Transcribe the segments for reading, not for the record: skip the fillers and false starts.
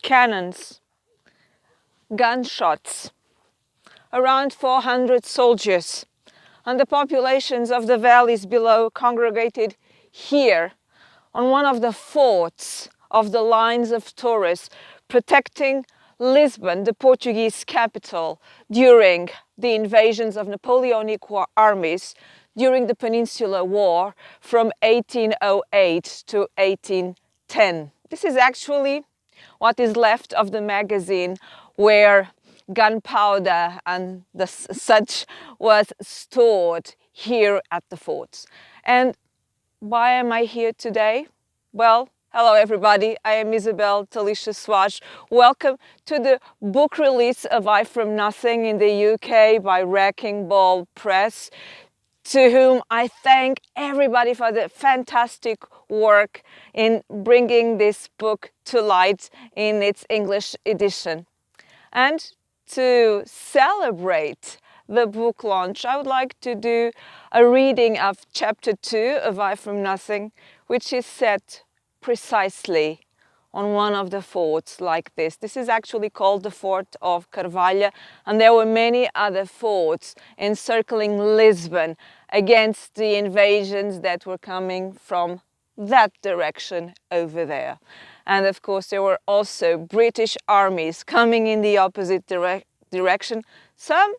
cannons, gunshots, around 400 soldiers, and the populations of the valleys below congregated here on one of the forts of the lines of Torres, protecting Lisbon, the Portuguese capital, during the invasions of Napoleonic armies during the Peninsular War from 1808 to 1810. This is actually what is left of the magazine where gunpowder and such was stored here at the forts. And why am I here today? Well, hello everybody, I am Isabel Tallysha-Soares. Welcome to the book release of I From Nothing in the UK by Wrecking Ball Press, to whom I thank everybody for the fantastic work in bringing this book to light in its English edition. And to celebrate the book launch, I would like to do a reading of chapter 2 of I From Nothing, which is set precisely on one of the forts like this. This is actually called the Forte of Carvalha, and there were many other forts encircling Lisbon against the invasions that were coming from that direction over there. And of course there were also British armies coming in the opposite direction, some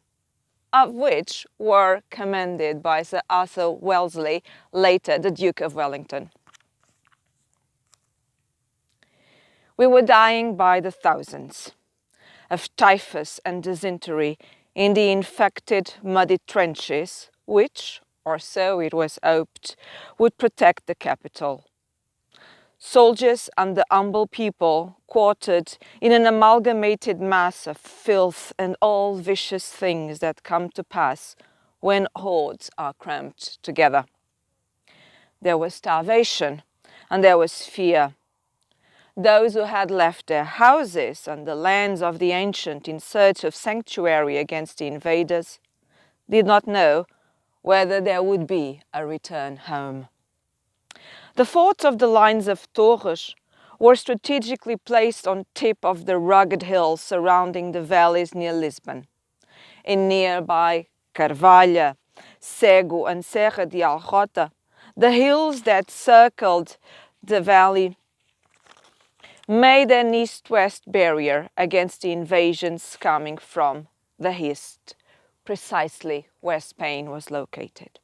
of which were commanded by Sir Arthur Wellesley, later the Duke of Wellington. We were dying by the thousands of typhus and dysentery in the infected, muddy trenches, which, or so it was hoped, would protect the capital. Soldiers and the humble people quartered in an amalgamated mass of filth and all vicious things that come to pass when hordes are cramped together. There was starvation and there was fear. Those who had left their houses and the lands of the ancient in search of sanctuary against the invaders did not know whether there would be a return home. The forts of the lines of Torres were strategically placed on tip of the rugged hills surrounding the valleys near Lisbon. In nearby Carvalha, Cego and Serra de Alrota, the hills that circled the valley made an east-west barrier against the invasions coming from the east, precisely where Spain was located.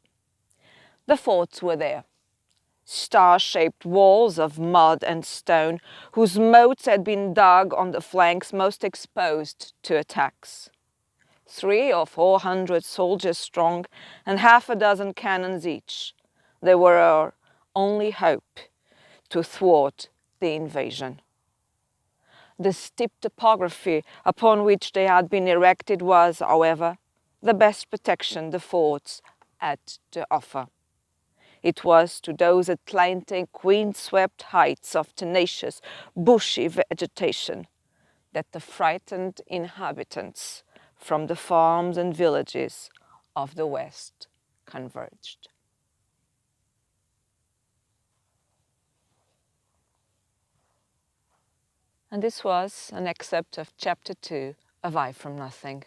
The forts were there, star-shaped walls of mud and stone whose moats had been dug on the flanks most exposed to attacks. 300 or 400 soldiers strong and half a dozen cannons each. They were our only hope to thwart the invasion. The steep topography upon which they had been erected was, however, the best protection the forts had to offer. It was to those Atlantic wind-swept heights of tenacious, bushy vegetation that the frightened inhabitants from the farms and villages of the West converged. And this was an excerpt of chapter 2 of I From Nothing.